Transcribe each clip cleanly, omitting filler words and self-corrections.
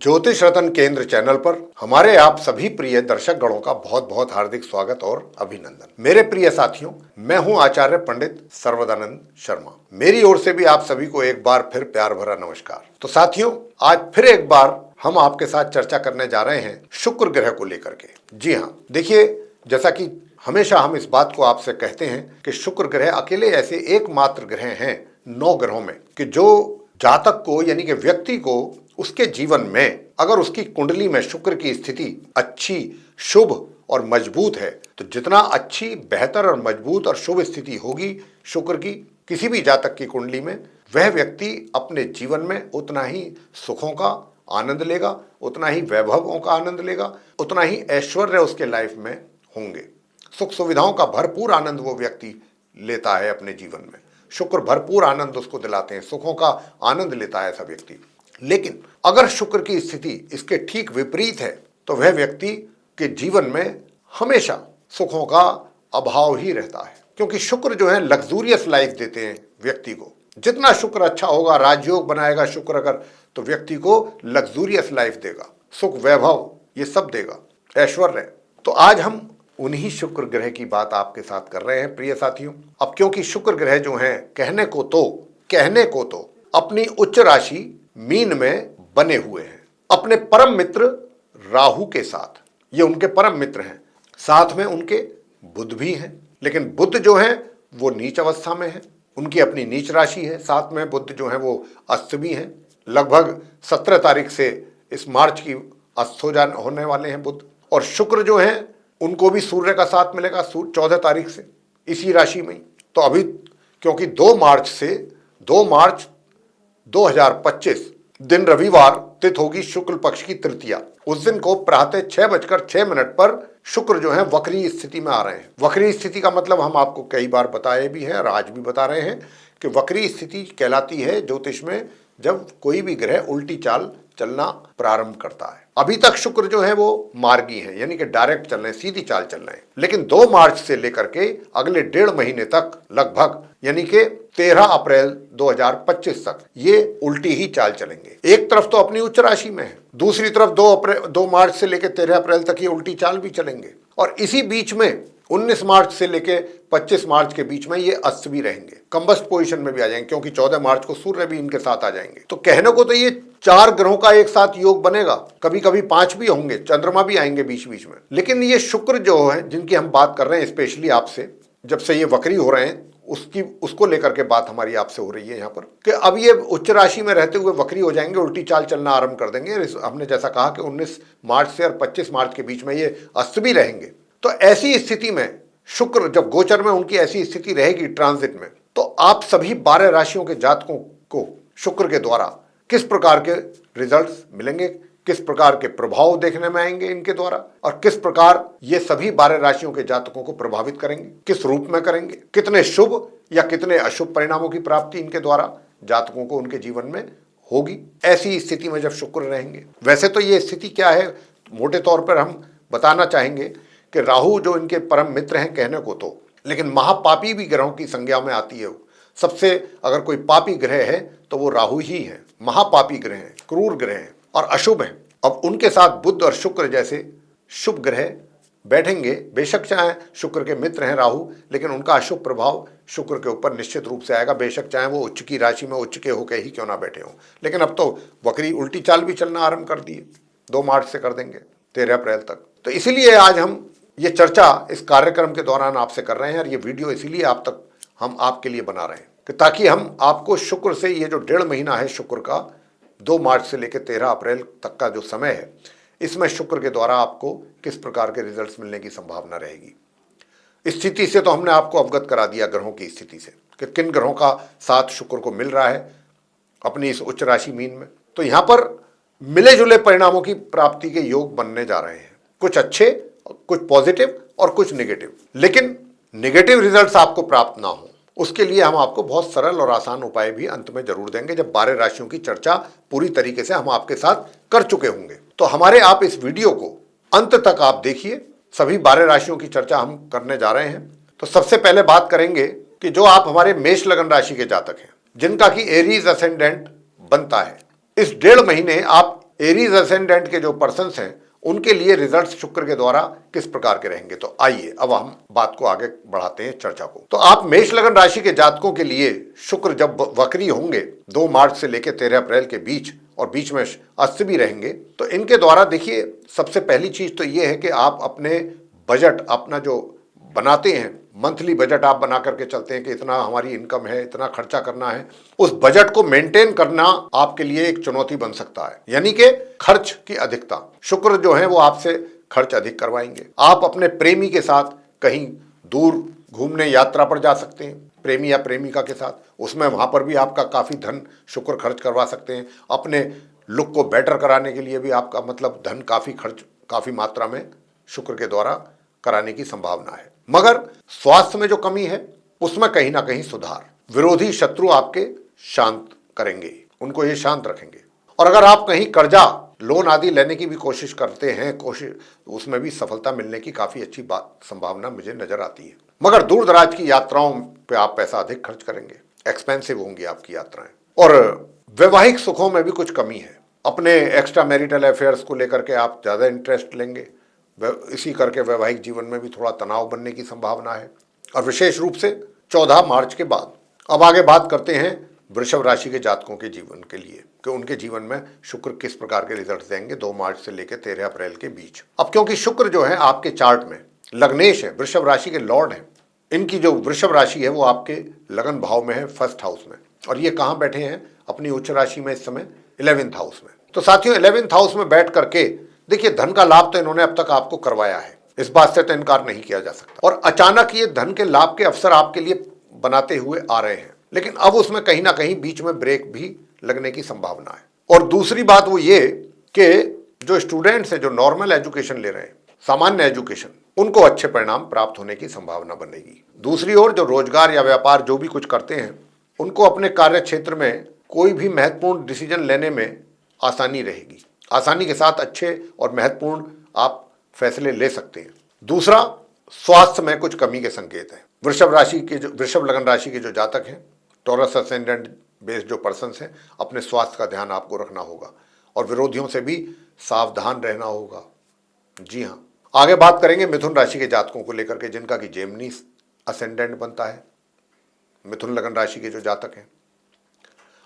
ज्योतिष रतन केंद्र चैनल पर हमारे आप सभी प्रिय दर्शक गणों का बहुत बहुत हार्दिक स्वागत और अभिनंदन। मेरे प्रिय साथियों, मैं हूं आचार्य पंडित सर्वदानंद शर्मा। मेरी ओर से भी आप सभी को एक बार फिर प्यार भरा नमस्कार। तो साथियों, आज फिर एक बार हम आपके साथ चर्चा करने जा रहे हैं शुक्र ग्रह को लेकर के। जी हाँ, देखिए, जैसा कि हमेशा हम इस बात को आपसे कहते हैं कि शुक्र ग्रह अकेले ऐसे एकमात्र ग्रह हैं 9 ग्रहों में कि जो जातक को यानी कि व्यक्ति को उसके जीवन में अगर उसकी कुंडली में शुक्र की स्थिति अच्छी, शुभ और मजबूत है, तो जितना अच्छी, बेहतर और मजबूत और शुभ स्थिति होगी शुक्र की किसी भी जातक की कुंडली में, वह व्यक्ति अपने जीवन में उतना ही सुखों का आनंद लेगा, उतना ही वैभवों का आनंद लेगा, उतना ही ऐश्वर्य उसके लाइफ में होंगे। सुख सुविधाओं का भरपूर आनंद वो व्यक्ति लेता है अपने जीवन में। शुक्र भरपूर आनंद उसको दिलाते हैं, सुखों का आनंद लेता है ऐसा व्यक्ति। लेकिन अगर शुक्र की स्थिति इसके ठीक विपरीत है तो वह व्यक्ति के जीवन में हमेशा सुखों का अभाव ही रहता है, क्योंकि शुक्र जो है लग्जूरियस लाइफ देते हैं व्यक्ति को। जितना शुक्र अच्छा होगा, राजयोग बनाएगा शुक्र अगर, तो व्यक्ति को लग्जूरियस लाइफ देगा, सुख वैभव ये सब देगा, ऐश्वर्य। तो आज हम उन्हीं शुक्र ग्रह की बात आपके साथ कर रहे हैं प्रिय साथियों। अब क्योंकि शुक्र ग्रह जो हैं कहने को तो अपनी उच्च राशि मीन में बने हुए हैं अपने परम मित्र राहु के साथ। ये उनके परम मित्र हैं, साथ में उनके बुध भी हैं। लेकिन बुध जो हैं वो नीच अवस्था में है, उनकी अपनी नीच राशि है। साथ में बुध जो है वो अस्त भी हैं। लगभग 17 तारीख से इस मार्च की अस्त होने वाले हैं बुध। और शुक्र जो है उनको भी सूर्य का साथ मिलेगा 14 तारीख से इसी राशि में। तो अभी क्योंकि 2 मार्च 2025 दिन रविवार, तिथि होगी शुक्ल पक्ष की तृतीया। उस दिन को प्रातः 6:06 पर शुक्र जो है वक्री स्थिति में आ रहे हैं। वक्री स्थिति का मतलब हम आपको कई बार बताए भी हैं और आज भी बता रहे हैं कि वक्री स्थिति कहलाती है ज्योतिष में जब कोई भी ग्रह उल्टी चाल चलना प्रारंभ करता है। अभी तक शुक्र जो है वो मार्गी है, यानी कि डायरेक्ट चल रहे हैं, सीधी चाल चल रहे हैं। लेकिन 2 मार्च से लेकर के अगले 1.5 महीने तक लगभग, यानी कि 13 अप्रैल 2025 तक ये उल्टी ही चाल चलेंगे। एक तरफ तो अपनी उच्च राशि में है, दूसरी तरफ 2 मार्च से लेकर 13 अप्रैल तक ये उल्टी चाल भी चलेंगे। और इसी बीच में 19 मार्च से लेकर 25 मार्च के बीच में ये अस्त भी रहेंगे, कंबस्ट पोजीशन में भी आ जाएंगे, क्योंकि 14 मार्च को सूर्य भी इनके साथ आ जाएंगे। तो कहने को तो ये 4 ग्रहों का एक साथ योग बनेगा, कभी कभी 5 भी होंगे, चंद्रमा भी आएंगे बीच बीच में। लेकिन ये शुक्र जो है जिनकी हम बात कर रहे हैं, स्पेशली आपसे जब से ये वक्री हो रहे हैं उसको लेकर के बात हमारी आपसे हो रही है यहाँ पर कि अब ये उच्च राशि में रहते हुए वक्री हो जाएंगे, उल्टी चाल चलना आरंभ कर देंगे। हमने जैसा कहा कि 19 मार्च से और 25 मार्च के बीच में ये अस्त भी रहेंगे। तो ऐसी स्थिति में शुक्र जब गोचर में उनकी ऐसी स्थिति रहेगी ट्रांजिट में, तो आप सभी 12 राशियों के जातकों को शुक्र के द्वारा किस प्रकार के रिजल्ट्स मिलेंगे, किस प्रकार के प्रभाव देखने में आएंगे इनके द्वारा, और किस प्रकार ये सभी 12 राशियों के जातकों को प्रभावित करेंगे, किस रूप में करेंगे, कितने शुभ या कितने अशुभ परिणामों की प्राप्ति इनके द्वारा जातकों को उनके जीवन में होगी ऐसी स्थिति में जब शुक्र रहेंगे। वैसे तो ये स्थिति क्या है, मोटे तौर पर हम बताना चाहेंगे कि राहु जो इनके परम मित्र हैं कहने को तो, लेकिन महापापी भी ग्रहों की संज्ञा में आती है। सबसे अगर कोई पापी ग्रह है तो वो राहु ही है। महापापी ग्रह हैं, क्रूर ग्रह हैं और अशुभ हैं। अब उनके साथ बुध और शुक्र जैसे शुभ ग्रह बैठेंगे। बेशक चाहे शुक्र के मित्र हैं राहु, लेकिन उनका अशुभ प्रभाव शुक्र के ऊपर निश्चित रूप से आएगा, बेशक चाहे वो उच्च की राशि में उच्च के होकर ही क्यों ना बैठे हों। लेकिन अब तो वक्री उल्टी चाल भी चलना आरंभ कर दिए, 2 मार्च से कर देंगे 13 अप्रैल तक। तो इसीलिए आज हम ये चर्चा इस कार्यक्रम के दौरान आपसे कर रहे हैं और ये वीडियो इसीलिए हम आपके लिए बना रहे हैं कि ताकि हम आपको शुक्र से ये जो 1.5 महीना है शुक्र का, 2 मार्च से लेकर 13 अप्रैल तक का जो समय है, इसमें शुक्र के द्वारा आपको किस प्रकार के रिजल्ट्स मिलने की संभावना रहेगी। स्थिति से तो हमने आपको अवगत करा दिया ग्रहों की स्थिति से कि किन ग्रहों का साथ शुक्र को मिल रहा है अपनी इस उच्च राशि मीन में। तो यहाँ पर मिले जुले परिणामों की प्राप्ति के योग बनने जा रहे हैं, कुछ अच्छे, कुछ पॉजिटिव और कुछ नेगेटिव। लेकिन नेगेटिव रिजल्ट्स आपको प्राप्त ना हो उसके लिए हम आपको बहुत सरल और आसान उपाय भी अंत में जरूर देंगे, जब 12 राशियों की चर्चा पूरी तरीके से हम आपके साथ कर चुके होंगे। तो हमारे आप इस वीडियो को अंत तक आप देखिए, सभी 12 राशियों की चर्चा हम करने जा रहे हैं। तो सबसे पहले बात करेंगे कि जो आप हमारे मेष लगन राशि के जातक हैं, जिनका कि एरीज असेंडेंट बनता है, इस 1.5 महीने आप एरीज असेंडेंट के जो पर्सन्स हैं उनके लिए रिजल्ट्स शुक्र के द्वारा किस प्रकार के रहेंगे। तो आइए अब हम बात को आगे बढ़ाते हैं, चर्चा को। तो आप मेष लगन राशि के जातकों के लिए शुक्र जब वक्री होंगे 2 मार्च से लेकर 13 अप्रैल के बीच, और बीच में अस्त भी रहेंगे, तो इनके द्वारा देखिए सबसे पहली चीज तो ये है कि आप अपने बजट, अपना जो बनाते हैं मंथली बजट आप बना करके चलते हैं कि इतना हमारी इनकम है, इतना खर्चा करना है, उस बजट को मेंटेन करना आपके लिए एक चुनौती बन सकता है, यानी कि खर्च की अधिकता। शुक्र जो है वो आपसे खर्च अधिक करवाएंगे। आप अपने प्रेमी के साथ कहीं दूर घूमने यात्रा पर जा सकते हैं, प्रेमी या प्रेमिका के साथ, उसमें वहां पर भी आपका काफी धन शुक्र खर्च करवा सकते हैं। अपने लुक को बेटर कराने के लिए भी आपका मतलब धन काफी मात्रा में शुक्र के द्वारा कराने की संभावना है। मगर स्वास्थ्य में जो कमी है उसमें कहीं ना कहीं सुधार। विरोधी शत्रु आपके शांत करेंगे, उनको ये शांत रखेंगे। और अगर आप कहीं कर्जा, लोन आदि लेने की भी कोशिश करते हैं, उसमें भी सफलता मिलने की काफी अच्छी संभावना मुझे नजर आती है। मगर दूर दराज की यात्राओं पे आप पैसा अधिक खर्च करेंगे, एक्सपेंसिव होंगी आपकी यात्राएं। और वैवाहिक सुखों में भी कुछ कमी है। अपने एक्स्ट्रा मैरिटल अफेयर्स को लेकर के आप ज्यादा इंटरेस्ट लेंगे, इसी करके वैवाहिक जीवन में भी थोड़ा तनाव बनने की संभावना है, और विशेष रूप से 14 मार्च के बाद। अब आगे बात करते हैं वृषभ राशि के जातकों के जीवन के लिए कि उनके जीवन में शुक्र किस प्रकार के रिजल्ट देंगे 2 मार्च से लेकर 13 अप्रैल के बीच। अब क्योंकि शुक्र जो है आपके चार्ट में लग्नेश है, वृषभ राशि के लॉर्ड हैं, इनकी जो वृषभ राशि है वो आपके लगन भाव में है, फर्स्ट हाउस में, और ये कहाँ बैठे हैं? अपनी उच्च राशि में इस समय 11th हाउस में। तो साथियों 11th हाउस में बैठ करके देखिए धन का लाभ तो इन्होंने अब तक आपको करवाया है, इस बात से तो इनकार नहीं किया जा सकता। और अचानक ये धन के लाभ के अवसर आपके लिए बनाते हुए आ रहे हैं, लेकिन अब उसमें कहीं ना कहीं बीच में ब्रेक भी लगने की संभावना है। और दूसरी बात वो ये कि जो स्टूडेंट्स हैं, जो नॉर्मल एजुकेशन ले रहे हैं, सामान्य एजुकेशन, उनको अच्छे परिणाम प्राप्त होने की संभावना बनेगी। दूसरी ओर जो रोजगार या व्यापार जो भी कुछ करते हैं, उनको अपने कार्य क्षेत्र में कोई भी महत्वपूर्ण डिसीजन लेने में आसानी रहेगी। आसानी के साथ अच्छे और महत्वपूर्ण आप फैसले ले सकते हैं। दूसरा, स्वास्थ्य में कुछ कमी के संकेत हैं। वृषभ लगन राशि के जो जातक हैं, टॉरस असेंडेंट बेस्ड जो पर्सन्स हैं, अपने स्वास्थ्य का ध्यान आपको रखना होगा और विरोधियों से भी सावधान रहना होगा। जी हाँ, आगे बात करेंगे मिथुन राशि के जातकों को लेकर के, जिनका कि जेमिनी असेंडेंट बनता है। मिथुन लगन राशि के जो जातक हैं,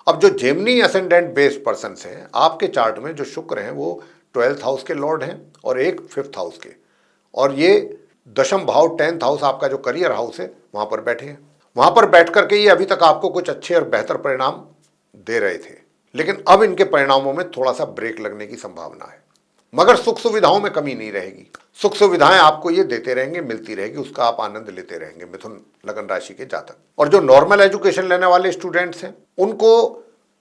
अब जो जेमिनी असेंडेंट बेस्ड पर्सन्स हैं, आपके चार्ट में जो शुक्र हैं वो 12th हाउस के लॉर्ड हैं और एक 5th हाउस के, और ये दशम भाव 10th हाउस आपका जो करियर हाउस है वहां पर बैठे हैं। वहां पर बैठ करके ये अभी तक आपको कुछ अच्छे और बेहतर परिणाम दे रहे थे, लेकिन अब इनके परिणामों में थोड़ा सा ब्रेक लगने की संभावना है। मगर सुख सुविधाओं में कमी नहीं रहेगी, सुख सुविधाएं आपको ये देते रहेंगे, मिलती रहेगी, उसका आप आनंद लेते रहेंगे मिथुन लगन राशि के जातक। और जो नॉर्मल एजुकेशन लेने वाले स्टूडेंट्स हैं, उनको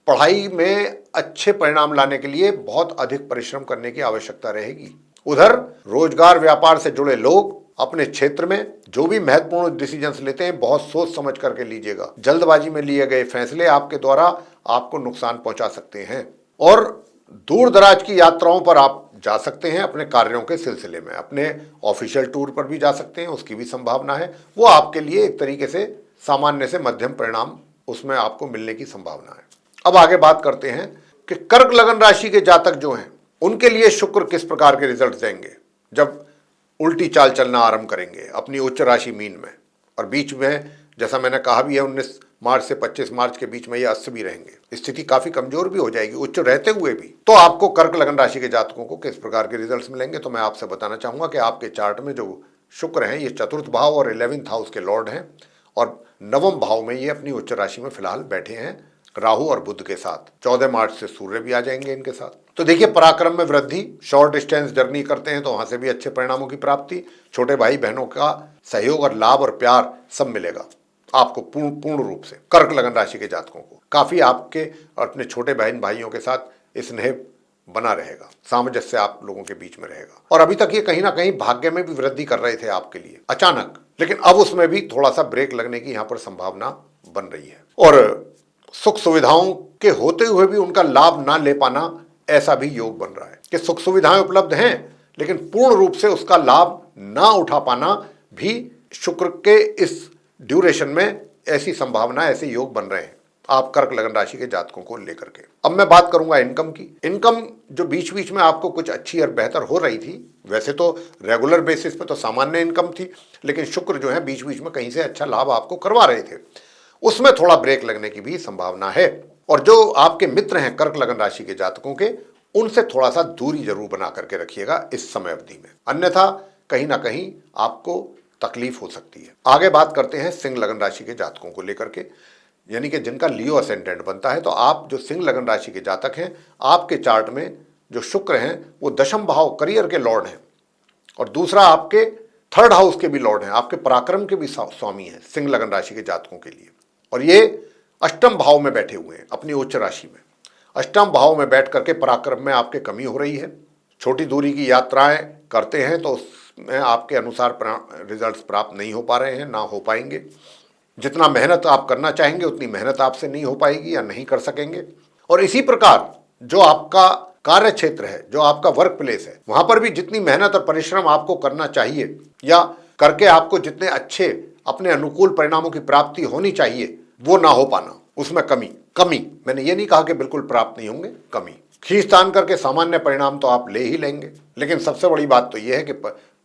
पढ़ाई में अच्छे परिणाम लाने के लिए बहुत अधिक परिश्रम करने की आवश्यकता रहेगी। उधर रोजगार व्यापार से जुड़े लोग अपने क्षेत्र में जो भी महत्वपूर्ण डिसीजंस लेते हैं बहुत सोच समझ करके लीजिएगा। जल्दबाजी में लिए गए फैसले आपके द्वारा आपको नुकसान पहुंचा सकते हैं। और दूर दराज की यात्राओं पर आप जा सकते हैं अपने कार्यों के सिलसिले में, अपने ऑफिशियल टूर पर भी जा सकते हैं, उसकी भी संभावना है। वो आपके लिए एक तरीके से सामान्य से मध्यम परिणाम उसमें आपको मिलने की संभावना है। अब आगे बात करते हैं कि कर्क लगन राशि के जातक जो हैं, उनके लिए शुक्र किस प्रकार के रिजल्ट देंगे जब उल्टी चाल चलना आरंभ करेंगे अपनी उच्च राशि मीन में, और बीच में जैसा मैंने कहा भी है 19 मार्च से 25 मार्च के बीच में ये अस्त भी रहेंगे। स्थिति काफी कमजोर भी हो जाएगी उच्च रहते हुए भी। तो आपको कर्क लगन राशि के जातकों को किस प्रकार के रिजल्ट्स मिलेंगे, तो मैं आपसे बताना चाहूंगा कि आपके चार्ट में जो शुक्र हैं ये 4th भाव और 11th हाउस के लॉर्ड हैं, और 9वें भाव में ये अपनी उच्च राशि में फिलहाल बैठे हैं राहु और बुध के साथ। 14 मार्च से सूर्य भी आ जाएंगे इनके साथ। तो देखिए पराक्रम में वृद्धि, शॉर्ट डिस्टेंस जर्नी करते हैं तो वहां से भी अच्छे परिणामों की प्राप्ति, छोटे भाई बहनों का सहयोग और लाभ और प्यार सब मिलेगा आपको पूर्ण रूप से। कर्क लगन राशि के जातकों को काफी आपके और अपने छोटे बहन भाइयों के साथ स्नेह बना रहेगा, सामंजस्य आप लोगों के बीच में रहेगा। और अभी तक ये कहीं ना कहीं भाग्य में भी वृद्धि कर रहे थे आपके लिए अचानक, लेकिन अब उसमें भी थोड़ा सा ब्रेक लगने की यहाँ पर संभावना बन रही है। और सुख सुविधाओं के होते हुए भी उनका लाभ ना ले पाना, ऐसा भी योग बन रहा है कि सुख सुविधाएं उपलब्ध हैं लेकिन पूर्ण रूप से उसका लाभ ना उठा पाना भी शुक्र के इस ड्यूरेशन में ऐसी संभावना, ऐसे योग बन रहे हैं आप कर्क लगन राशि के जातकों को लेकर के। अब मैं बात करूंगा इनकम की। इनकम जो बीच बीच में आपको कुछ अच्छी और बेहतर हो रही थी, वैसे तो रेगुलर बेसिस पे तो सामान्य इनकम थी, लेकिन शुक्र जो है बीच बीच में कहीं से अच्छा लाभ आपको करवा रहे थे, उसमें थोड़ा ब्रेक लगने की भी संभावना है। और जो आपके मित्र हैं कर्क लगन राशि के जातकों के, उनसे थोड़ा सा दूरी जरूर बना करके रखिएगा इस समय अवधि में, अन्यथा कहीं ना कहीं आपको तकलीफ हो सकती है। आगे बात करते हैं सिंह लगन राशि के जातकों को लेकर के, यानी कि जिनका लियो असेंडेंट बनता है। तो आप जो सिंह लगन राशि के जातक हैं, आपके चार्ट में जो शुक्र हैं वो दशम भाव करियर के लॉर्ड हैं, और दूसरा आपके थर्ड हाउस के भी लॉर्ड हैं, आपके पराक्रम के भी स्वामी हैं सिंह लगन राशि के जातकों के लिए। और ये अष्टम भाव में बैठे हुए हैं अपनी उच्च राशि में। अष्टम भाव में बैठ करके पराक्रम में आपके कमी हो रही है। छोटी दूरी की यात्राएं करते हैं तो उसमें आपके अनुसार रिजल्ट्स प्राप्त नहीं हो पा रहे हैं, ना हो पाएंगे। जितना मेहनत आप करना चाहेंगे उतनी मेहनत आपसे नहीं हो पाएगी या नहीं कर सकेंगे। और इसी प्रकार जो आपका कार्य क्षेत्र है, जो आपका वर्क प्लेस है, वहां पर भी जितनी मेहनत और परिश्रम आपको करना चाहिए या करके आपको जितने अच्छे अपने अनुकूल परिणामों की प्राप्ति होनी चाहिए, वो ना हो पाना, उसमें कमी मैंने ये नहीं कहा कि बिल्कुल प्राप्त नहीं होंगे, कमी खींचतान करके सामान्य परिणाम तो आप ले ही लेंगे, लेकिन सबसे बड़ी बात तो यह है कि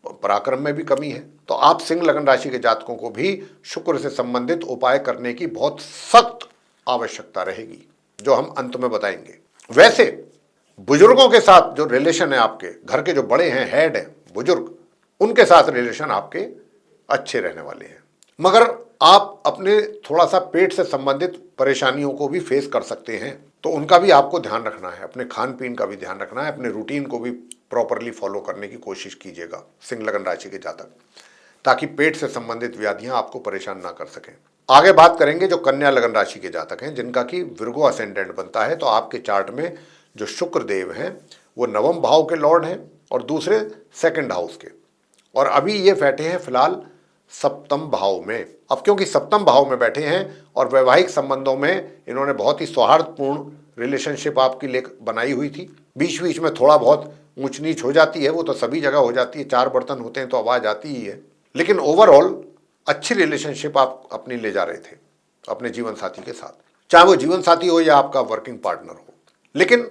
पराक्रम में भी कमी है। तो आप सिंह लगन राशि के जातकों को भी शुक्र से संबंधित उपाय करने की बहुत सख्त आवश्यकता रहेगी, जो हम अंत में बताएंगे। वैसे बुजुर्गों के साथ जो रिलेशन है, आपके घर के जो बड़े हैं, हेड हैं, बुजुर्ग, उनके साथ रिलेशन आपके अच्छे रहने वाले हैं। मगर आप अपने थोड़ा सा पेट से संबंधित परेशानियों को भी फेस कर सकते हैं, तो उनका भी आपको ध्यान रखना है, अपने खान पीन का भी ध्यान रखना है, अपने रूटीन को भी प्रॉपरली फॉलो करने की कोशिश कीजिएगा सिंह लगन राशि के जातक, ताकि पेट से संबंधित व्याधियां आपको परेशान ना कर सकें। आगे बात करेंगे जो कन्या लगन राशि के जातक हैं, जिनका कि विर्गो असेंडेंट बनता है। तो आपके चार्ट में जो शुक्र देव हैं वो नवम भाव के लॉर्ड हैं और दूसरे सेकंड हाउस के, और अभी ये बैठे हैं फिलहाल सप्तम भाव में। अब क्योंकि सप्तम भाव में बैठे हैं और वैवाहिक संबंधों में इन्होंने बहुत ही सौहार्दपूर्ण रिलेशनशिप आपकी बनाई हुई थी, बीच बीच में थोड़ा बहुत ऊंच नीच हो जाती है, वो तो सभी जगह हो जाती है, चार बर्तन होते हैं तो आवाज आती ही है, लेकिन ओवरऑल अच्छी रिलेशनशिप आप अपनी ले जा रहे थे अपने जीवन साथी के साथ, चाहे वो जीवन साथी हो या आपका वर्किंग पार्टनर हो। लेकिन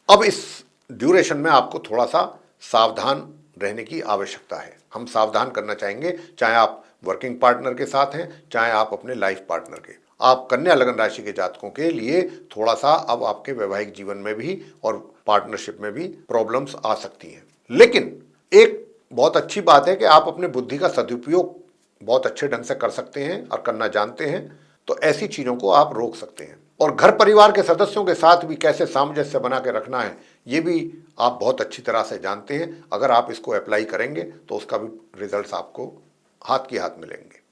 अब इस ड्यूरेशन में आपको थोड़ा सा सावधान रहने की आवश्यकता है। हम सावधान करना चाहेंगे, चाहे आप वर्किंग पार्टनर के साथ हैं, चाहे आप अपने लाइफ पार्टनर के। आप कन्या लगन राशि के जातकों के लिए थोड़ा सा अब आपके वैवाहिक जीवन में भी और पार्टनरशिप में भी प्रॉब्लम्स आ सकती हैं। लेकिन एक बहुत अच्छी बात है कि आप अपने बुद्धि का सदुपयोग बहुत अच्छे ढंग से कर सकते हैं और करना जानते हैं, तो ऐसी चीजों को आप रोक सकते हैं। और घर परिवार के सदस्यों के साथ भी कैसे सामंजस्य बना के रखना है, ये भी आप बहुत अच्छी तरह से जानते हैं। अगर आप इसको अप्लाई करेंगे तो उसका भी रिजल्ट्स आपको हाथ की हाथ मिलेंगे।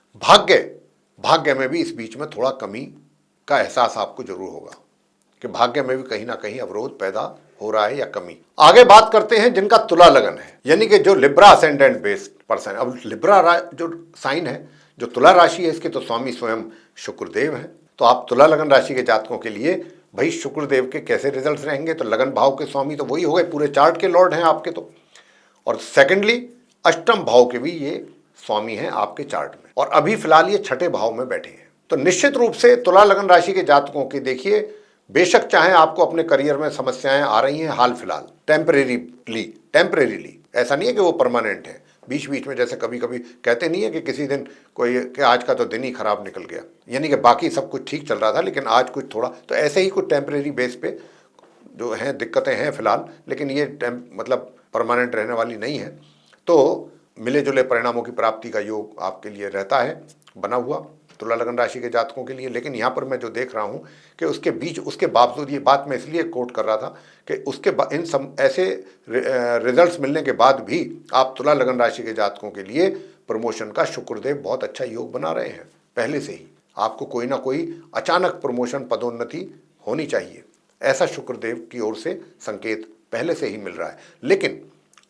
भाग्य में भी इस बीच में थोड़ा कमी का एहसास आपको जरूर होगा कि भाग्य में भी कहीं ना कहीं अवरोध पैदा हो रहा है या कमी। आगे बात करते हैं जिनका तुला लगन है, यानी कि जो लिब्रा असेंडेंट बेस्ड पर्सन। अब लिब्रा जो साइन है, जो तुला राशि है, इसके तो स्वामी स्वयं शुक्रदेव हैं। तो आप तुला लगन राशि के जातकों के लिए भाई शुक्रदेव के कैसे रिजल्ट्स रहेंगे, तो लगन भाव के स्वामी तो वही हो गए, पूरे चार्ट के लॉर्ड हैं आपके तो, और सेकेंडली अष्टम भाव के भी ये स्वामी हैं आपके चार्ट में, और अभी फिलहाल ये छठे भाव में बैठे हैं। तो निश्चित रूप से तुला लगन राशि के जातकों के देखिए, बेशक चाहे आपको अपने करियर में समस्याएं आ रही हैं हाल फिलहाल, टेम्परेरीली, ऐसा नहीं है कि वो परमानेंट है। बीच बीच में जैसे कभी कभी कहते नहीं है कि किसी दिन कोई कि आज का तो दिन ही खराब निकल गया, यानी कि बाकी सब कुछ ठीक चल रहा था लेकिन आज कुछ थोड़ा, तो ऐसे ही कुछ टेम्परेरी बेस पे जो हैं दिक्कतें हैं फिलहाल, लेकिन ये मतलब परमानेंट रहने वाली नहीं है। तो मिले जुले परिणामों की प्राप्ति का योग आपके लिए रहता है बना हुआ तुला लगन राशि के जातकों के लिए। लेकिन यहाँ पर मैं जो देख रहा हूँ कि उसके बावजूद, ये बात मैं इसलिए कोट कर रहा था कि ऐसे रिजल्ट्स मिलने के बाद भी आप तुला लगन राशि के जातकों के लिए प्रमोशन का शुक्रदेव बहुत अच्छा योग बना रहे हैं। पहले से ही आपको कोई ना कोई अचानक प्रमोशन, पदोन्नति होनी चाहिए, ऐसा शुक्रदेव की ओर से संकेत पहले से ही मिल रहा है। लेकिन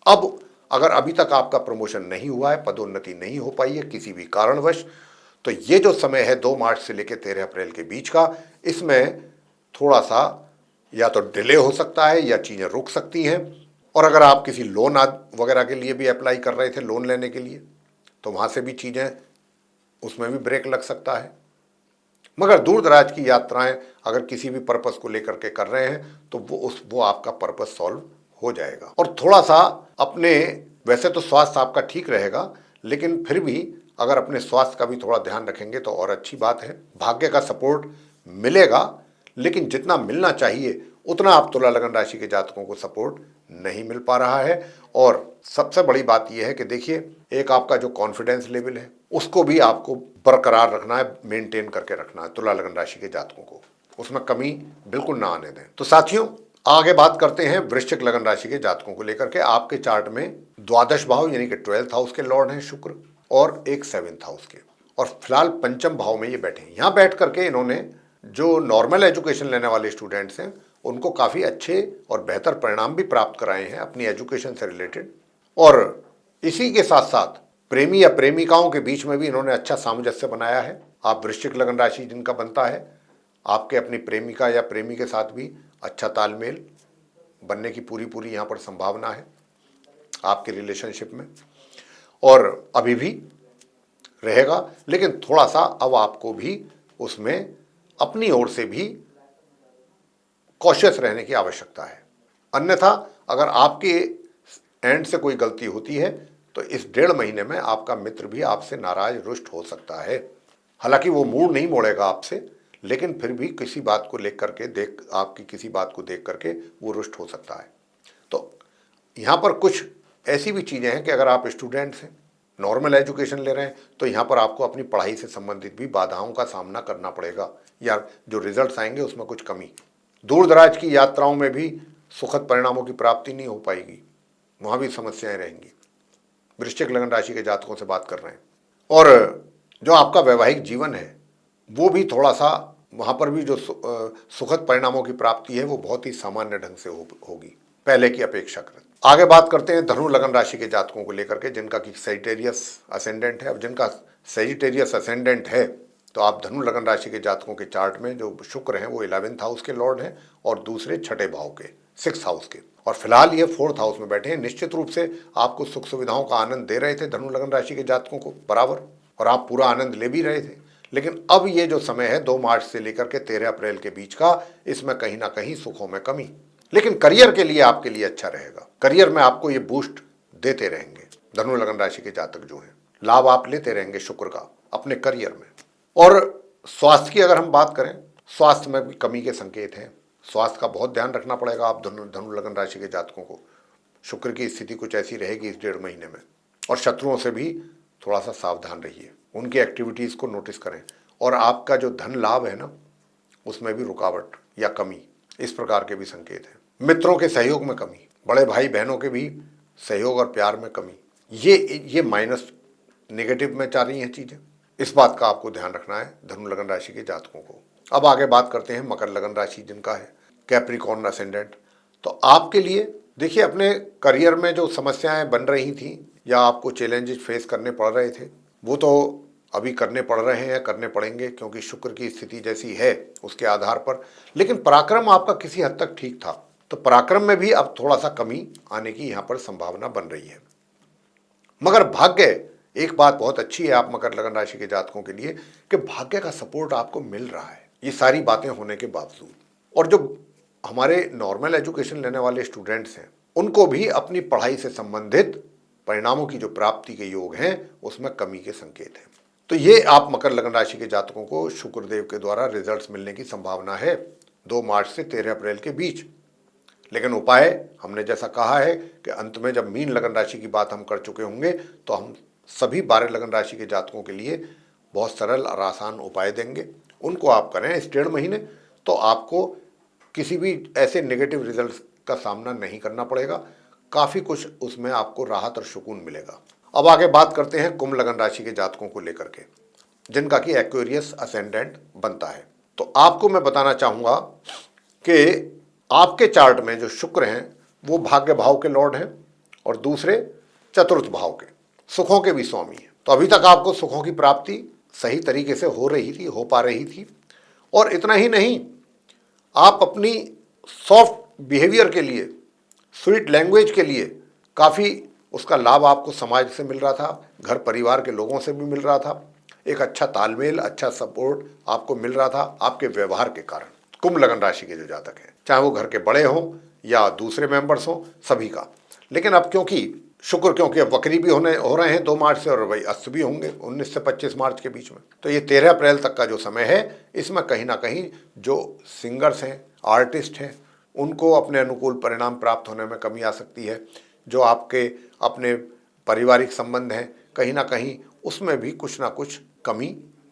अब अगर अभी तक आपका प्रमोशन नहीं हुआ है, पदोन्नति नहीं हो पाई है किसी भी कारणवश, तो ये जो समय है 2 मार्च से लेकर 13 अप्रैल के बीच का, इसमें थोड़ा सा या तो डिले हो सकता है या चीज़ें रुक सकती हैं। और अगर आप किसी लोन वगैरह के लिए भी अप्लाई कर रहे थे, लोन लेने के लिए, तो वहाँ से भी चीज़ें, उसमें भी ब्रेक लग सकता है। मगर दूर दराज की यात्राएं अगर किसी भी पर्पस को लेकर के कर रहे हैं तो वो आपका पर्पस सॉल्व हो जाएगा। और थोड़ा सा अपने, वैसे तो स्वास्थ्य आपका ठीक रहेगा, लेकिन फिर भी अगर अपने स्वास्थ्य का भी थोड़ा ध्यान रखेंगे तो और अच्छी बात है। भाग्य का सपोर्ट मिलेगा, लेकिन जितना मिलना चाहिए उतना आप तुला लगन राशि के जातकों को सपोर्ट नहीं मिल पा रहा है। और सबसे बड़ी बात यह है कि देखिए, एक आपका जो कॉन्फिडेंस लेवल है उसको भी आपको बरकरार रखना है, मेंटेन करके रखना है तुला लगन राशि के जातकों को, उसमें कमी बिल्कुल ना आने दें। तो साथियों, आगे बात करते हैं वृश्चिक लगन राशि के जातकों को लेकर के। आपके चार्ट में द्वादश भाव यानी कि 12th हाउस के लॉर्ड हैं शुक्र, और एक 7th हाउस के, और फिलहाल पंचम भाव में ये बैठे हैं। यहाँ बैठ करके इन्होंने जो नॉर्मल एजुकेशन लेने वाले स्टूडेंट्स हैं उनको काफ़ी अच्छे और बेहतर परिणाम भी प्राप्त कराए हैं अपनी एजुकेशन से रिलेटेड। और इसी के साथ साथ प्रेमी या प्रेमिकाओं के बीच में भी इन्होंने अच्छा सामंजस्य बनाया है। आप वृश्चिक लगन राशि जिनका बनता है, आपके अपनी प्रेमिका या प्रेमी के साथ भी अच्छा तालमेल बनने की पूरी यहाँ पर संभावना है आपके रिलेशनशिप में, और अभी भी रहेगा। लेकिन थोड़ा सा अब आपको भी उसमें अपनी ओर से भी कॉशियस रहने की आवश्यकता है। अन्यथा अगर आपके एंड से कोई गलती होती है तो इस 1.5 महीने में आपका मित्र भी आपसे नाराज रुष्ट हो सकता है। हालांकि वो मूड नहीं मोड़ेगा आपसे, लेकिन फिर भी किसी बात को लेकर के आपकी किसी बात को देख करके वो रुष्ट हो सकता है। तो यहाँ पर कुछ ऐसी भी चीज़ें हैं कि अगर आप स्टूडेंट्स हैं, नॉर्मल एजुकेशन ले रहे हैं, तो यहाँ पर आपको अपनी पढ़ाई से संबंधित भी बाधाओं का सामना करना पड़ेगा, या जो रिजल्ट्स आएंगे उसमें कुछ कमी। दूर दराज की यात्राओं में भी सुखद परिणामों की प्राप्ति नहीं हो पाएगी, वहाँ भी समस्याएं रहेंगी। वृश्चिक लगन राशि के जातकों से बात कर रहे हैं। और जो आपका वैवाहिक जीवन है वो भी थोड़ा सा, वहाँ पर भी जो सुखद परिणामों की प्राप्ति है वो बहुत ही सामान्य ढंग से होगी पहले की अपेक्षाकृत। आगे बात करते हैं धनु लगन राशि के जातकों को लेकर के, जिनका कि सजिटेरियस असेंडेंट है। अब जिनका सजिटेरियस असेंडेंट है तो आप धनु लगन राशि के जातकों के चार्ट में जो शुक्र हैं वो 11th हाउस के लॉर्ड हैं और दूसरे छठे भाव के 6th हाउस के, और फिलहाल ये 4th हाउस में बैठे हैं। निश्चित रूप से आपको सुख सुविधाओं का आनंद दे रहे थे धनु लगन राशि के जातकों को बराबर, और आप पूरा आनंद ले भी रहे थे। लेकिन अब ये जो समय है 2 मार्च से लेकर के 13 अप्रैल के बीच का, इसमें कहीं ना कहीं सुखों में कमी। लेकिन करियर के लिए आपके लिए अच्छा रहेगा। करियर में आपको ये बूस्ट देते रहेंगे धनु लगन राशि के जातक जो हैं, लाभ आप लेते रहेंगे शुक्र का अपने करियर में। और स्वास्थ्य की अगर हम बात करें, स्वास्थ्य में भी कमी के संकेत हैं। स्वास्थ्य का बहुत ध्यान रखना पड़ेगा आप धनु लगन राशि के जातकों को। शुक्र की स्थिति कुछ ऐसी रहेगी इस 1.5 महीने में। और शत्रुओं से भी थोड़ा सा सावधान रहिए, उनकी एक्टिविटीज़ को नोटिस करें। और आपका जो धन लाभ है ना, उसमें भी रुकावट या कमी, इस प्रकार के भी संकेत हैं। मित्रों के सहयोग में कमी, बड़े भाई बहनों के भी सहयोग और प्यार में कमी, ये माइनस नेगेटिव में जा रही हैं चीज़ें। इस बात का आपको ध्यान रखना है धनु लगन राशि के जातकों को। अब आगे बात करते हैं मकर लगन राशि जिनका है कैप्रिकॉर्न असेंडेंट। तो आपके लिए देखिए, अपने करियर में जो समस्याएं बन रही थी या आपको चैलेंजेस फेस करने पड़ रहे थे, वो तो अभी करने पड़ रहे हैं, करने पड़ेंगे, क्योंकि शुक्र की स्थिति जैसी है उसके आधार पर। लेकिन पराक्रम आपका किसी हद तक ठीक था, तो पराक्रम में भी अब थोड़ा सा कमी आने की यहाँ पर संभावना बन रही है। मगर भाग्य, एक बात बहुत अच्छी है आप मकर लगन राशि के जातकों के लिए कि भाग्य का सपोर्ट आपको मिल रहा है, ये सारी बातें होने के बावजूद। और जो हमारे नॉर्मल एजुकेशन लेने वाले स्टूडेंट्स हैं उनको भी अपनी पढ़ाई से संबंधित परिणामों की जो प्राप्ति के योग हैं उसमें कमी के संकेत हैं। तो ये आप मकर लगन राशि के जातकों को शुक्रदेव के द्वारा रिजल्ट्स मिलने की संभावना है 2 मार्च से 13 अप्रैल के बीच। लेकिन उपाय हमने जैसा कहा है कि अंत में जब मीन लगन राशि की बात हम कर चुके होंगे तो हम सभी 12 लगन राशि के जातकों के लिए बहुत सरल और आसान उपाय देंगे, उनको आप करें इस 1.5 महीने, तो आपको किसी भी ऐसे नेगेटिव रिजल्ट्स का सामना नहीं करना पड़ेगा। काफ़ी कुछ उसमें आपको राहत और सुकून मिलेगा। अब आगे बात करते हैं कुंभ लगन राशि के जातकों को लेकर के, जिनका कि एक्वेरियस असेंडेंट बनता है। तो आपको मैं बताना चाहूँगा कि आपके चार्ट में जो शुक्र हैं वो भाग्य भाव के लॉर्ड हैं और दूसरे चतुर्थ भाव के, सुखों के भी स्वामी हैं। तो अभी तक आपको सुखों की प्राप्ति सही तरीके से हो पा रही थी। और इतना ही नहीं, आप अपनी सॉफ्ट बिहेवियर के लिए, स्वीट लैंग्वेज के लिए काफ़ी उसका लाभ आपको समाज से मिल रहा था, घर परिवार के लोगों से भी मिल रहा था। एक अच्छा तालमेल, अच्छा सपोर्ट आपको मिल रहा था आपके व्यवहार के कारण। कुंभ लगन राशि के जो जातक हैं, चाहे वो घर के बड़े हों या दूसरे मेंबर्स हों, सभी का। लेकिन अब क्योंकि अब वक्री भी हो रहे हैं 2 मार्च से, और भाई अस्त भी होंगे 19 से 25 मार्च के बीच में, तो ये 13 अप्रैल तक का जो समय है, इसमें कहीं ना कहीं जो सिंगर्स हैं, आर्टिस्ट हैं, उनको अपने अनुकूल परिणाम प्राप्त होने में कमी आ सकती है। जो आपके अपने पारिवारिक संबंध हैं, कहीं ना कहीं उसमें भी कुछ ना कुछ कमी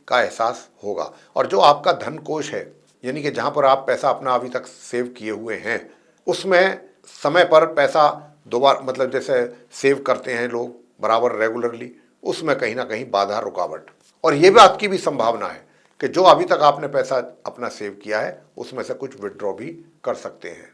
का एहसास होगा। और जो आपका धन कोष है, यानी कि जहाँ पर आप पैसा अपना अभी तक सेव किए हुए हैं, उसमें समय पर पैसा दोबारा, मतलब जैसे सेव करते हैं लोग बराबर रेगुलरली, उसमें कहीं ना कहीं बाधा, रुकावट। और ये बात की भी संभावना है कि जो अभी तक आपने पैसा अपना सेव किया है, उसमें से कुछ विड्रॉ भी कर सकते हैं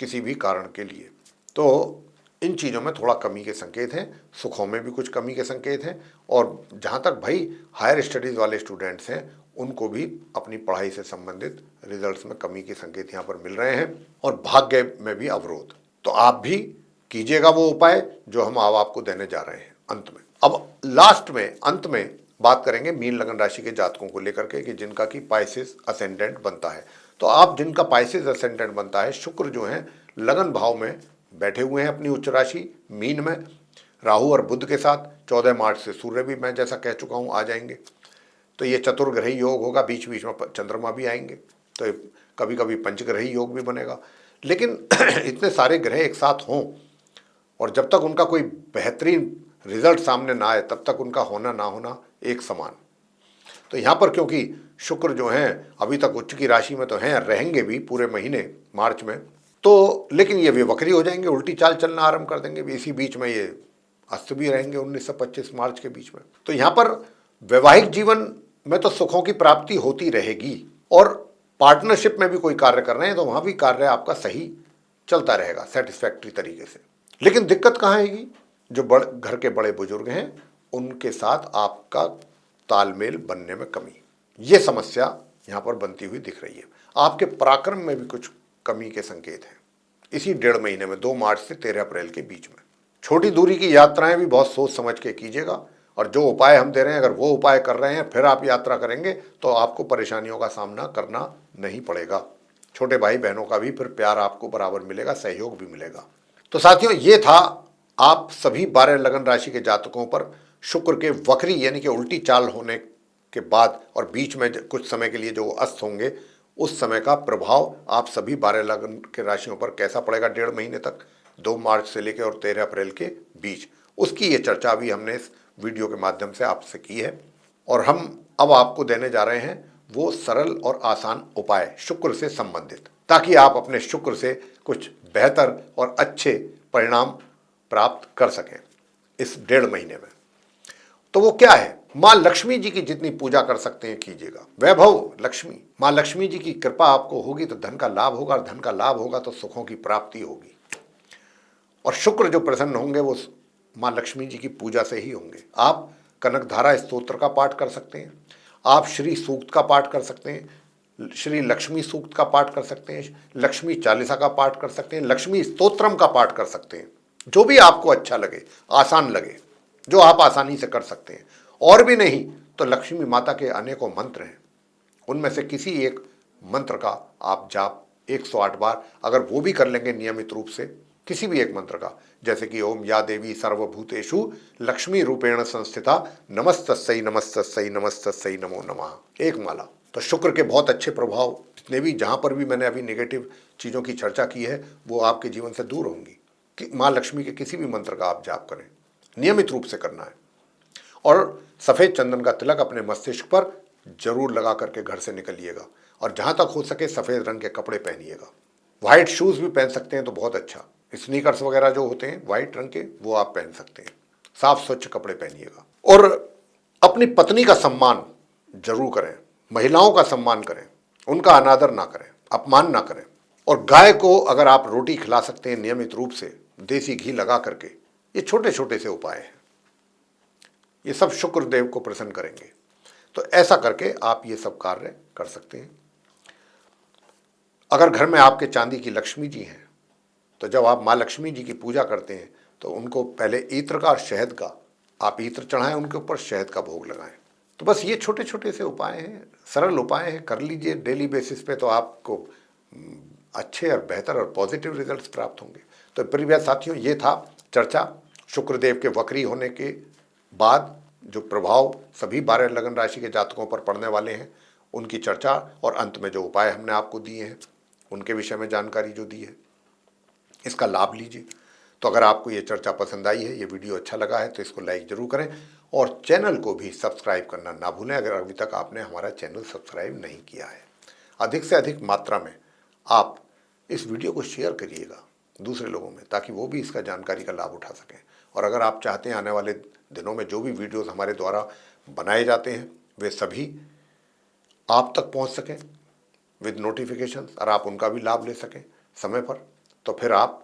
किसी भी कारण के लिए। तो इन चीज़ों में थोड़ा कमी के संकेत हैं, सुखों में भी कुछ कमी के संकेत हैं। और जहाँ तक भाई हायर स्टडीज़ वाले स्टूडेंट्स हैं, उनको भी अपनी पढ़ाई से संबंधित रिजल्ट्स में कमी के संकेत यहाँ पर मिल रहे हैं, और भाग्य में भी अवरोध। तो आप भी कीजिएगा वो उपाय जो हम अब आपको देने जा रहे हैं अंत में। अब लास्ट में, अंत में बात करेंगे मीन लगन राशि के जातकों को लेकर के कि जिनका कि पाइसेस असेंडेंट बनता है। तो आप जिनका पाइसेस असेंडेंट बनता है, शुक्र जो है लगन भाव में बैठे हुए हैं अपनी उच्च राशि मीन में, राहु और बुध के साथ। 14 मार्च से सूर्य भी, मैं जैसा कह चुका हूँ, आ जाएंगे। तो ये चतुर्ग्रही योग होगा, बीच बीच में चंद्रमा भी आएंगे, तो कभी कभी पंचग्रही योग भी बनेगा। लेकिन इतने सारे ग्रह एक साथ हों और जब तक उनका कोई बेहतरीन रिजल्ट सामने ना आए, तब तक उनका होना ना होना एक समान। तो यहाँ पर क्योंकि शुक्र जो हैं अभी तक उच्च की राशि में तो हैं, रहेंगे भी पूरे महीने मार्च में, तो लेकिन ये भी वक्री हो जाएंगे, उल्टी चाल चलना आरंभ कर देंगे। इसी बीच में ये अस्त भी रहेंगे 19 से 25 मार्च के बीच में। तो यहाँ पर वैवाहिक जीवन में तो सुखों की प्राप्ति होती रहेगी, और पार्टनरशिप में भी कोई कार्य कर रहे हैं तो वहाँ भी कार्य आपका सही चलता रहेगा सेटिस्फैक्ट्री तरीके से। लेकिन दिक्कत कहाँ आएगी? जो घर के बड़े बुजुर्ग हैं, उनके साथ आपका तालमेल बनने में कमी, ये समस्या यहाँ पर बनती हुई दिख रही है। आपके पराक्रम में भी कुछ कमी के संकेत हैं इसी 1.5 महीने में, 2 मार्च से 13 अप्रैल के बीच में। छोटी दूरी की यात्राएं भी बहुत सोच समझ के कीजिएगा, और जो उपाय हम दे रहे हैं, अगर वो उपाय कर रहे हैं फिर आप यात्रा करेंगे तो आपको परेशानियों का सामना करना नहीं पड़ेगा। छोटे भाई बहनों का भी फिर प्यार आपको बराबर मिलेगा, सहयोग भी मिलेगा। तो साथियों, ये था आप सभी 12 लगन राशि के जातकों पर शुक्र के वक्री यानी कि उल्टी चाल होने के बाद और बीच में कुछ समय के लिए जो अस्त होंगे, उस समय का प्रभाव आप सभी 12 लगन के राशियों पर कैसा पड़ेगा 1.5 महीने तक, 2 मार्च से लेकर और 13 अप्रैल के बीच, उसकी ये चर्चा भी हमने इस वीडियो के माध्यम से आपसे की है। और हम अब आपको देने जा रहे हैं वो सरल और आसान उपाय शुक्र से संबंधित, ताकि आप अपने शुक्र से कुछ बेहतर और अच्छे परिणाम प्राप्त कर सकें इस 1.5 महीने में। तो वो क्या है? माँ लक्ष्मी जी की जितनी पूजा कर सकते हैं कीजिएगा। वैभव लक्ष्मी, माँ लक्ष्मी जी की कृपा आपको होगी तो धन का लाभ होगा, और धन का लाभ होगा तो सुखों की प्राप्ति होगी। और शुक्र जो प्रसन्न होंगे वो माँ लक्ष्मी जी की पूजा से ही होंगे। आप कनकधारा स्तोत्र का पाठ कर सकते हैं, आप श्री सूक्त का पाठ कर सकते हैं, श्री लक्ष्मी सूक्त का पाठ कर सकते हैं, लक्ष्मी चालीसा का पाठ कर सकते हैं, लक्ष्मी स्तोत्रम का पाठ कर सकते हैं, जो भी आपको अच्छा लगे, आसान लगे, जो आप आसानी से कर सकते हैं। और भी नहीं तो लक्ष्मी माता के अनेकों मंत्र हैं, उनमें से किसी एक मंत्र का आप जाप 108 बार अगर वो भी कर लेंगे नियमित रूप से, किसी भी एक मंत्र का, जैसे कि ओम या देवी सर्वभूतेषु लक्ष्मी रूपेण संस्थिता नमस्तस्यै नमस्तस्यै नमस्तस्यै नमो नमः, एक माला, तो शुक्र के बहुत अच्छे प्रभाव जितने भी, जहाँ पर भी मैंने अभी नेगेटिव चीज़ों की चर्चा की है, वो आपके जीवन से दूर होंगी। कि माँ लक्ष्मी के किसी भी मंत्र का आप जाप करें, नियमित रूप से करना है। और सफ़ेद चंदन का तिलक अपने मस्तिष्क पर जरूर लगा करके घर से निकलिएगा, और जहाँ तक हो सके सफ़ेद रंग के कपड़े पहनिएगा। वाइट शूज़ भी पहन सकते हैं तो बहुत अच्छा, स्नीकर्स वगैरह जो होते हैं वाइट रंग के, वो आप पहन सकते हैं। साफ स्वच्छ कपड़े पहनिएगा। और अपनी पत्नी का सम्मान जरूर करें, महिलाओं का सम्मान करें, उनका अनादर ना करें, अपमान ना करें। और गाय को अगर आप रोटी खिला सकते हैं नियमित रूप से देसी घी लगा करके, ये छोटे छोटे से उपाय हैं, ये सब शुक्र देव को प्रसन्न करेंगे। तो ऐसा करके आप ये सब कार्य कर सकते हैं। अगर घर में आपके चांदी की लक्ष्मी जी हैं, तो जब आप माँ लक्ष्मी जी की पूजा करते हैं तो उनको पहले इत्र का और शहद का आप इत्र चढ़ाएं, उनके ऊपर शहद का भोग लगाएं, तो बस ये छोटे छोटे से उपाय हैं, सरल उपाय हैं, कर लीजिए डेली बेसिस पे, तो आपको अच्छे और बेहतर और पॉजिटिव रिजल्ट्स प्राप्त होंगे। तो प्रिय साथियों, ये था चर्चा शुक्रदेव के वक्री होने के बाद जो प्रभाव सभी 12 लगन राशि के जातकों पर पड़ने वाले हैं उनकी चर्चा, और अंत में जो उपाय हमने आपको दिए हैं उनके विषय में जानकारी जो दी है, इसका लाभ लीजिए। तो अगर आपको ये चर्चा पसंद आई है, ये वीडियो अच्छा लगा है, तो इसको लाइक जरूर करें और चैनल को भी सब्सक्राइब करना ना भूलें अगर अभी तक आपने हमारा चैनल सब्सक्राइब नहीं किया है। अधिक से अधिक मात्रा में आप इस वीडियो को शेयर करिएगा दूसरे लोगों में, ताकि वो भी इसका जानकारी का लाभ उठा सकें। और अगर आप चाहते हैं आने वाले दिनों में जो भी वीडियोस हमारे द्वारा बनाए जाते हैं वे सभी आप तक पहुंच सकें विद नोटिफिकेशन, और आप उनका भी लाभ ले सकें समय पर, तो फिर आप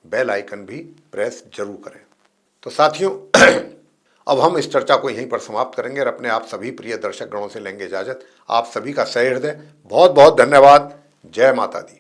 बेल आइकन भी प्रेस जरूर करें। तो साथियों अब हम इस चर्चा को यहीं पर समाप्त करेंगे और अपने आप सभी प्रिय दर्शक गणों से लेंगे इजाजत। आप सभी का सही हृदय बहुत बहुत धन्यवाद। जय माता दी।